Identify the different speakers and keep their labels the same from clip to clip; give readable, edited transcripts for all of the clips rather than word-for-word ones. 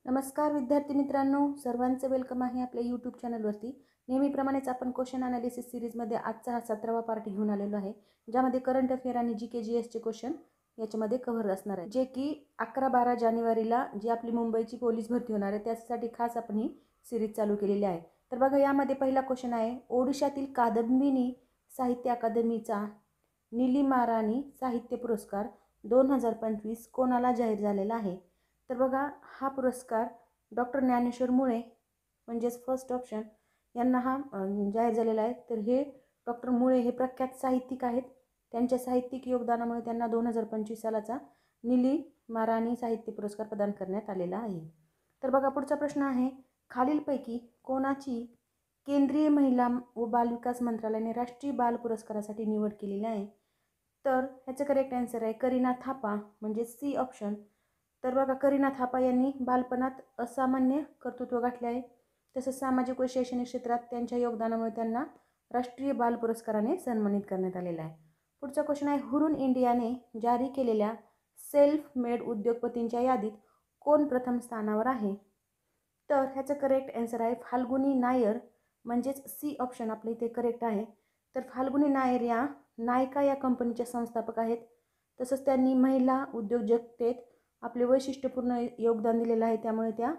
Speaker 1: नमस्कार विद्यार्थी मित्रांनो, सर्वांचं वेलकम आहे आपल्या यूट्यूब चॅनलवरती। नेहमीप्रमाणेच आपण क्वेश्चन ॲनालिसिस सिरीजमध्ये आजचा हा 17वा पार्ट घेऊन आलेलो आहे, ज्यामध्ये करंट अफेअर आणि जीके जीएसचे क्वेश्चन याच्यामध्ये कव्हर असणार आहे, जे की 11-12 जानेवारीला जी आपली मुंबईची पोलीस भरती होणार आहे त्यासाठी खास आपण ही सिरीज चालू केलेली आहे। तर बघा, यामध्ये पहिला क्वेश्चन आहे, ओडिशातील कादंबिनी साहित्य अकादमीचा नीलिमाराणी साहित्य पुरस्कार 2025 कोणाला जाहीर झालेला आहे? तर बघा, हा पुरस्कार डॉक्टर ज्ञानेश्वर मुळे म्हणजेच फर्स्ट ऑप्शन यांना हा जाहीर झालेला आहे। तर हे डॉक्टर मुळे हे प्रख्यात साहित्यिक आहेत। त्यांच्या साहित्यिक योगदानामुळे त्यांना 2025 सालाचा नीलिमाराणी साहित्य पुरस्कार प्रदान करण्यात आलेला आहे। तर बघा, पुढचा प्रश्न आहे, खालीलपैकी कोणाची केंद्रीय महिला व बालविकास मंत्रालयाने राष्ट्रीय बाल पुरस्कारासाठी निवड केलेली आहे? तर ह्याचं करेक्ट आन्सर आहे करीना थापा, म्हणजे सी ऑप्शन। तर बघा, करीना थापा यांनी बालपणात असामान्य कर्तृत्व गाठले आहे, तसंच सामाजिक व शैक्षणिक क्षेत्रात त्यांच्या योगदानामुळे त्यांना राष्ट्रीय बाल पुरस्काराने सन्मानित करण्यात आलेला आहे। पुढचा क्वेश्चन आहे, हुरून इंडियाने जारी केलेल्या सेल्फ मेड उद्योगपतींच्या यादीत कोण प्रथम स्थानावर आहे? तर ह्याचं करेक्ट आन्सर आहे फाल्गुनी नायर, म्हणजेच सी ऑप्शन आपल्या इथे करेक्ट आहे। तर फाल्गुनी नायर या नायका या कंपनीच्या संस्थापक आहेत, तसंच त्यांनी महिला उद्योजकतेत आपले वैशिष्ट्यपूर्ण योगदान दिलेलं आहे, त्यामुळे त्या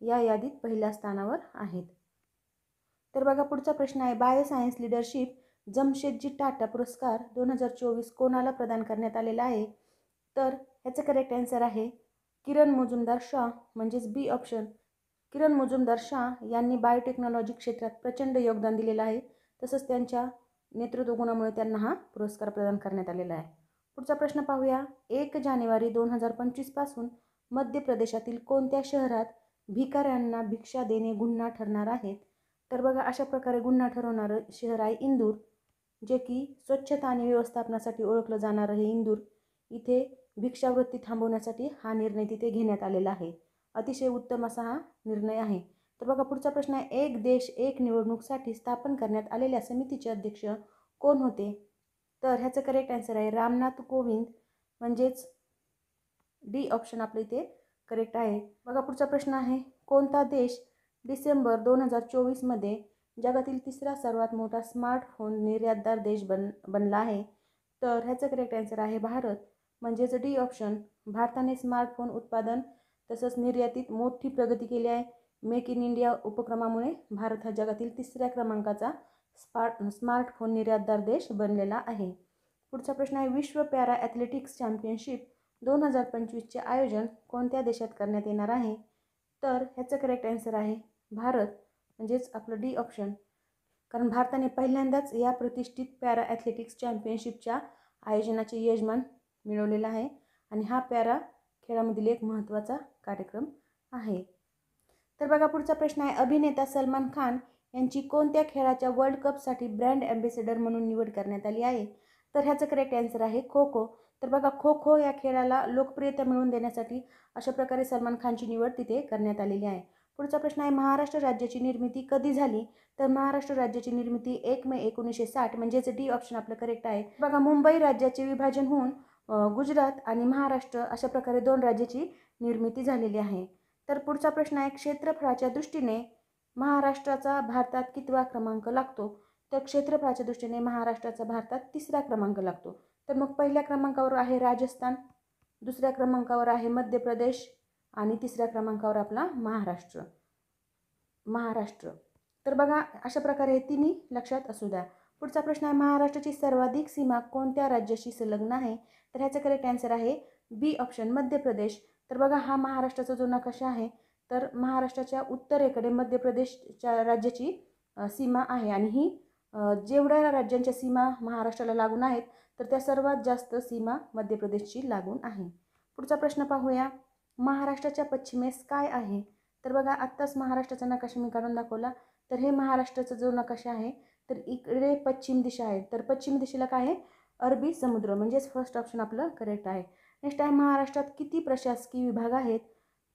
Speaker 1: या यादीत पहिल्या स्थानावर आहेत। तर बघा, पुढचा प्रश्न आहे, बायोसायन्स लीडरशिप जमशेदजी टाटा पुरस्कार 2024 कोणाला प्रदान करण्यात आलेला आहे? तर ह्याचं करेक्ट आन्सर आहे किरण मुजुमदार शाह, म्हणजेच बी ऑप्शन। किरण मुजुमदार शाह यांनी बायोटेक्नॉलॉजी क्षेत्रात प्रचंड योगदान दिलेलं आहे, तसंच त्यांच्या नेतृत्व गुणामुळे त्यांना हा पुरस्कार प्रदान करण्यात आलेला आहे। पुढचा प्रश्न पाहूया, 1 जानेवारी 2025 पासून मध्य प्रदेशातील कोणत्या शहरात भिकाऱ्यांना भिक्षा देणे गुन्हा ठरणार आहेत? तर बघा, अशा प्रकारे गुन्हा ठरवणारं शहर आहे इंदूर, जे की स्वच्छता आणि व्यवस्थापनासाठी ओळखलं जाणारं हे इंदूर। इथे भिक्षावृत्ती थांबवण्यासाठी हा निर्णय तिथे घेण्यात आलेला आहे। अतिशय उत्तम असा हा निर्णय आहे। तर बघा, पुढचा प्रश्न आहे, एक देश एक निवडणूकसाठी स्थापन करण्यात आलेल्या समितीचे अध्यक्ष कोण होते? तर ह्याचं करेक्ट आन्सर आहे रामनाथ कोविंद, म्हणजेच डी ऑप्शन आपल्या इथे करेक्ट आहे। बघा, पुढचा प्रश्न आहे, कोणता देश डिसेंबर 2024 मध्ये जगातील तिसरा सर्वात मोठा स्मार्टफोन निर्यातदार देश बनला आहे? तर ह्याचं करेक्ट आन्सर आहे भारत, म्हणजेच डी ऑप्शन। भारताने स्मार्टफोन उत्पादन तसंच निर्यातीत मोठी प्रगती केली आहे। मेक इन इंडिया उपक्रमामुळे भारत हा जगातील तिसऱ्या क्रमांकाचा स्मार्टफोन निर्यातदार देश बनलेला आहे। पुढचा प्रश्न आहे, विश्व पॅरा ॲथलेटिक्स चॅम्पियनशिप 2025चे आयोजन कोणत्या देशात करण्यात येणार आहे? तर ह्याचं करेक्ट आन्सर आहे भारत, म्हणजेच आपलं डी ऑप्शन। कारण भारताने पहिल्यांदाच या प्रतिष्ठित पॅरा ॲथलेटिक्स चॅम्पियनशिपच्या आयोजनाचे यजमान मिळवलेलं आहे, आणि हा पॅरा खेळामधील एक महत्त्वाचा कार्यक्रम आहे। तर बघा, पुढचा प्रश्न आहे, अभिनेता सलमान खान यांची कोणत्या खेळाच्या वर्ल्ड कपसाठी ब्रँड ॲम्बेसेडर म्हणून निवड करण्यात आली आहे? तर ह्याचं करेक्ट आन्सर आहे खो खो। तर बघा, खो खो या खेळाला लोकप्रियता मिळवून देण्यासाठी अशा प्रकारे सलमान खानची निवड तिथे करण्यात आलेली आहे। पुढचा प्रश्न आहे, महाराष्ट्र राज्याची निर्मिती कधी झाली? तर महाराष्ट्र राज्याची निर्मिती 1 मे 1960, म्हणजेच डी ऑप्शन आपलं करेक्ट आहे। बघा, मुंबई राज्याचे विभाजन होऊन गुजरात आणि महाराष्ट्र अशा प्रकारे 2 राज्याची निर्मिती झालेली आहे। तर पुढचा प्रश्न आहे, क्षेत्रफळाच्या दृष्टीने महाराष्ट्राचा भारतात कितवा क्रमांक लागतो? तर क्षेत्रफळाच्या दृष्टीने महाराष्ट्राचा भारतात 3रा क्रमांक लागतो। तर मग पहिल्या क्रमांकावर आहे राजस्थान, दुसऱ्या क्रमांकावर आहे मध्य प्रदेश, आणि तिसऱ्या क्रमांकावर आपला महाराष्ट्र। तर बघा, अशा प्रकारे हे तिन्ही लक्षात असू द्या। पुढचा प्रश्न आहे, महाराष्ट्राची सर्वाधिक सीमा कोणत्या राज्याशी संलग्न आहे? तर ह्याचं करेक्ट आन्सर आहे बी ऑप्शन, मध्य प्रदेश। तर बघा, हा महाराष्ट्राचा जो नकाशा आहे, तर महाराष्ट्राच्या उत्तरेकडे मध्य प्रदेशच्या राज्याची सीमा आहे, आणि ही जेवढ्या राज्यांच्या सीमा महाराष्ट्राला लागून आहेत, तर त्या सर्वात जास्त सीमा मध्य प्रदेशची लागून आहे। पुढचा प्रश्न पाहूया, महाराष्ट्राच्या पश्चिमेस काय आहे? तर बघा, आत्ताच महाराष्ट्राचा नकाशा मी काढून दाखवला, तर हे महाराष्ट्राचा जो नकाशा आहे, तर इकडे पश्चिम दिशा आहे, तर पश्चिम दिशेला काय आहे? अरबी समुद्र, म्हणजेच फर्स्ट ऑप्शन आपलं करेक्ट आहे। नेक्स्ट आहे, महाराष्ट्रात किती प्रशासकीय विभाग आहेत?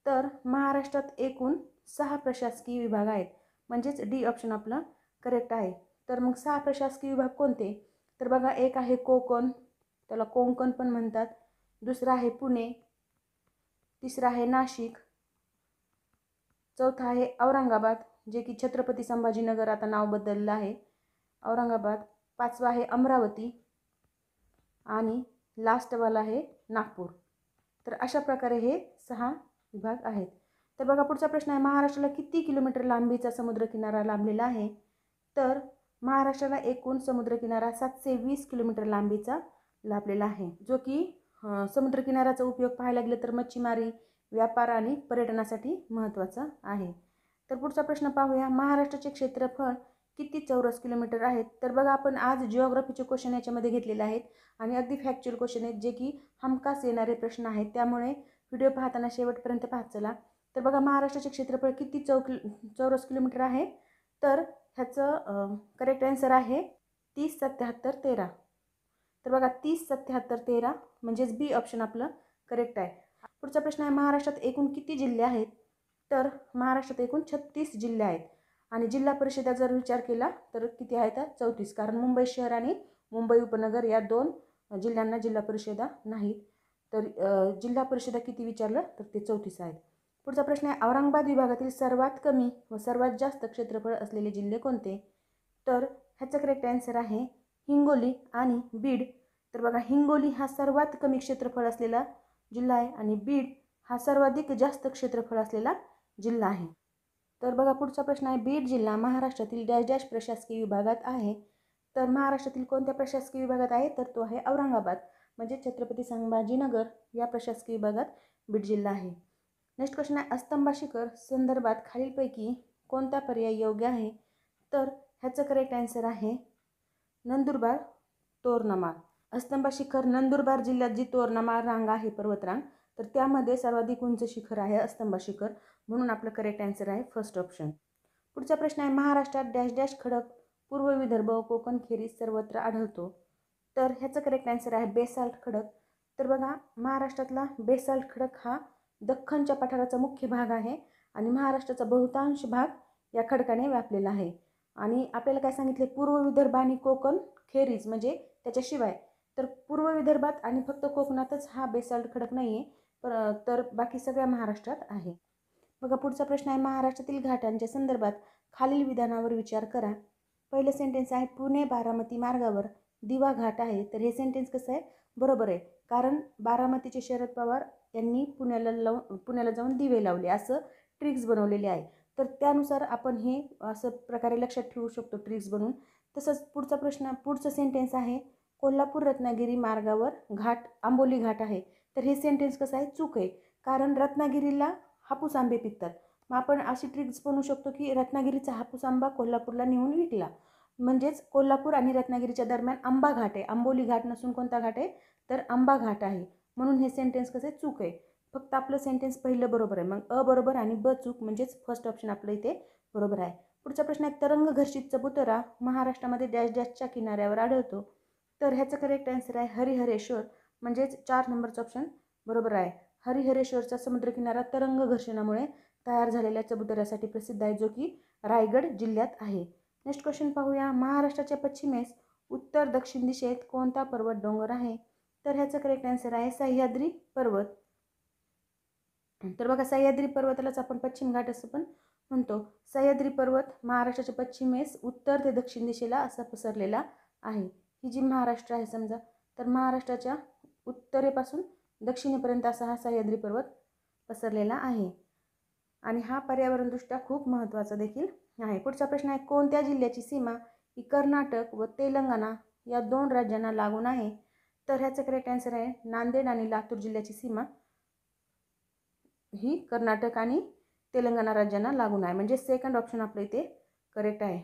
Speaker 1: तर महाराष्ट्रात एकूण 6 प्रशासकीय विभाग आहेत, म्हणजेच डी ऑप्शन आपलं करेक्ट आहे। तर मग 6 प्रशासकीय विभाग कोणते? तर बघा, एक आहे कोकण, त्याला कोंकण पण म्हणतात, दुसरा आहे पुणे, तिसरा आहे नाशिक, चौथा आहे औरंगाबाद, जे की छत्रपती संभाजीनगर आता नाव बदललं आहे, औरंगाबाद. पाचवा आहे अमरावती आणि लास्टवाला आहे नागपूर. तर अशा प्रकारे हे 6 विभाग आहेत. तर बघा पुढचा प्रश्न आहे, महाराष्ट्राला किती किलोमीटर लांबीचा समुद्रकिनारा लाभलेला आहे? तर महाराष्ट्राला एकूण समुद्रकिनारा 720 किलोमीटर लांबीचा लाभलेला आहे, जो की समुद्रकिनाऱ्याचा उपयोग पाहायला गेलं तर मच्छीमारी, व्यापार आणि पर्यटनासाठी महत्त्वाचा आहे. तर पुढचा प्रश्न पाहूया, महाराष्ट्राचे क्षेत्रफळ किती चौरस किलोमीटर आहेत? तर बघा आपण आज जिओग्राफीचे क्वेश्चन याच्यामध्ये घेतलेले आहेत आणि अगदी फॅक्च्युअल क्वेश्चन आहेत, जे की हमखास येणारे प्रश्न आहेत. त्यामुळे व्हिडिओ पाहताना शेवटपर्यंत पाहत चला. तर बघा महाराष्ट्राचे क्षेत्रफळ किती चौरस किलोमीटर आहे? तर ह्याचं करेक्ट आन्सर आहे 30, 77, 13. तर बघा 30, 77, 13 म्हणजेच बी ऑप्शन आपलं करेक्ट आहे. पुढचा प्रश्न आहे, महाराष्ट्रात एकूण किती जिल्हे आहेत? तर महाराष्ट्रात एकूण 36 जिल्हे आहेत आणि जिल्हा परिषदा जर विचार केला तर किती आहेत? 34. कारण मुंबई शहर आणि मुंबई उपनगर या 2 जिल्ह्यांना जिल्हा परिषदा नाहीत. तर जिल्हा परिषदा किती विचारलं तर ते 34 आहेत. पुढचा प्रश्न आहे, औरंगाबाद विभागातील सर्वात कमी व सर्वात जास्त क्षेत्रफळ असलेले जिल्हे कोणते? तर ह्याचं करेक्ट आन्सर आहे हिंगोली आणि बीड. तर बघा हिंगोली हा सर्वात कमी क्षेत्रफळ असलेला जिल्हा आहे आणि बीड हा सर्वाधिक जास्त क्षेत्रफळ असलेला जिल्हा आहे. तर बघा पुढचा प्रश्न आहे, बीड जिल्हा महाराष्ट्रातील डॅश डॅश प्रशासकीय विभागात आहे? तर महाराष्ट्रातील कोणत्या प्रशासकीय विभागात आहे? तर तो आहे औरंगाबाद, म्हणजे छत्रपती संभाजीनगर या प्रशासकीय विभागात बीड जिल्हा आहे. नेक्स्ट क्वेश्चन आहे, अस्तंबा शिखर संदर्भात खालीलपैकी कोणता पर्याय योग्य आहे? तर ह्याचं करेक्ट आन्सर आहे नंदुरबार तोरणमाळ. अस्तंबा शिखर नंदुरबार जिल्ह्यात जी तोरणमाळ रांग आहे, पर्वतरांग, तर त्यामध्ये सर्वाधिक उंच शिखर आहे अस्तंबा शिखर, म्हणून आपलं करेक्ट आन्सर आहे फर्स्ट ऑप्शन. पुढचा प्रश्न आहे, महाराष्ट्रात डॅश डॅश खडक पूर्व विदर्भ व कोकण खेरीज सर्वत्र आढळतो? तर ह्याचं करेक्ट आन्सर आहे बेसाल्ट खडक. तर बघा महाराष्ट्रातला बेसाल्ट खडक हा दख्खनच्या पठाराचा मुख्य भाग आहे आणि महाराष्ट्राचा बहुतांश भाग या खडकाने व्यापलेला आहे. आणि आपल्याला काय सांगितले, पूर्व विदर्भ आणि कोकण खेरीज म्हणजे त्याच्याशिवाय, तर पूर्व विदर्भात आणि फक्त कोकणातच हा बेसाल्ट खडक नाही आहे, तर बाकी सगळ्या महाराष्ट्रात आहे. बघा पुढचा प्रश्न आहे, महाराष्ट्रातील घाटांच्या संदर्भात खालील विधानावर विचार करा. पहिलं सेंटेन्स आहे, पुणे बारामती मार्गावर दिवा घाट आहे. तर हे सेंटेन्स कसं आहे? बरोबर आहे, कारण बारामतीचे शरद पवार यांनी पुण्याला जाऊन दिवे लावले असं ट्रिक्स बनवलेले आहे. तर त्यानुसार आपण हे असं प्रकारे लक्षात ठेवू शकतो ट्रिक्स बनवून. तसंच पुढचं सेंटेन्स आहे, कोल्हापूर रत्नागिरी मार्गावर घाट आंबोली घाट आहे. तर हे सेंटेन्स कसं आहे? चूक आहे, कारण रत्नागिरीला हापूस आंबे पिकतात. मग आपण अशी ट्रिक्स बनवू शकतो की रत्नागिरीचा हापूस आंबा कोल्हापूरला नेऊन विकला, म्हणजेच कोल्हापूर आणि रत्नागिरीच्या दरम्यान आंबा घाट आहे. आंबोली घाट नसून कोणता घाट आहे? तर आंबा घाट आहे. म्हणून हे सेंटेन्स कसं चूक आहे. फक्त आपलं सेंटेन्स पहिलं बरोबर आहे, मग अ बरोबर आणि ब चूक, म्हणजेच फर्स्ट ऑप्शन आपलं इथे बरोबर आहे. पुढचा प्रश्न आहे, तरंग घर्षित चबुतरा महाराष्ट्रामध्ये डॅश डॅशच्या किनाऱ्यावर आढळतो? तर ह्याचं करेक्ट आन्सर आहे हरिहरेश्वर, म्हणजेच 4 नंबरचं ऑप्शन बरोबर आहे. हरिहरेश्वरचा समुद्रकिनारा तरंग घर्षणामुळे तयार झालेल्या चबुतऱ्यासाठी प्रसिद्ध आहे, जो की रायगड जिल्ह्यात आहे. नेक्स्ट क्वेश्चन पाहूया, महाराष्ट्राच्या पश्चिमेस उत्तर दक्षिण दिशेत कोणता पर्वत डोंगर आहे? तर ह्याचं करेक्ट आन्सर आहे सह्याद्री पर्वत. तर बघा सह्याद्री पर्वतालाच आपण पश्चिम घाट असं पण म्हणतो. सह्याद्री पर्वत महाराष्ट्राच्या पश्चिमेस उत्तर ते दक्षिण दिशेला असा पसरलेला आहे. ही जी महाराष्ट्र आहे समजा, तर महाराष्ट्राच्या उत्तरेपासून दक्षिणेपर्यंत असा हा सह्याद्री पर्वत पसरलेला आहे आणि हा पर्यावरणदृष्ट्या खूप महत्त्वाचा देखील आहे. पुढचा प्रश्न आहे, कोणत्या जिल्ह्याची सीमा ही कर्नाटक व तेलंगणा या 2 राज्यांना लागून आहे? तर ह्याचं करेक्ट आन्सर आहे नांदेड आणि लातूर जिल्ह्याची सीमा ही कर्नाटक आणि तेलंगणा राज्यांना लागून आहे, म्हणजे सेकंड ऑप्शन आपलं इथे करेक्ट आहे.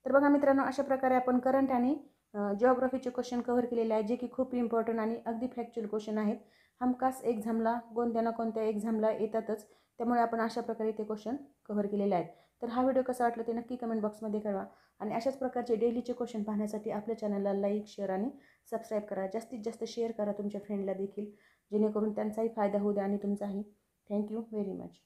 Speaker 1: तर बघा मित्रांनो, अशा प्रकारे आपण करंट आणि जिओग्राफीचे क्वेश्चन कव्हर केलेले आहेत, जे की खूप इम्पॉर्टंट आणि अगदी फॅक्च्युअल क्वेश्चन आहेत. हमखास एक्झामला कोणत्या ना कोणत्या एक्झामला येतातच, त्यामुळे आपण अशा प्रकारे ते क्वेश्चन कव्हर केलेले आहेत. तर हा व्हिडिओ कसा वाटला ते नक्की कमेंट बॉक्समध्ये कळवा आणि अशाच प्रकारचे डेलीचे क्वेश्चन पाहण्यासाठी आपल्या चॅनलला लाईक, शेअर आणि सबस्क्राईब करा. जास्तीत जास्त शेअर करा तुमच्या फ्रेंडला देखील, जेणेकरून त्यांचाही फायदा होऊ द्या आणि तुमचाही. Thank you very much.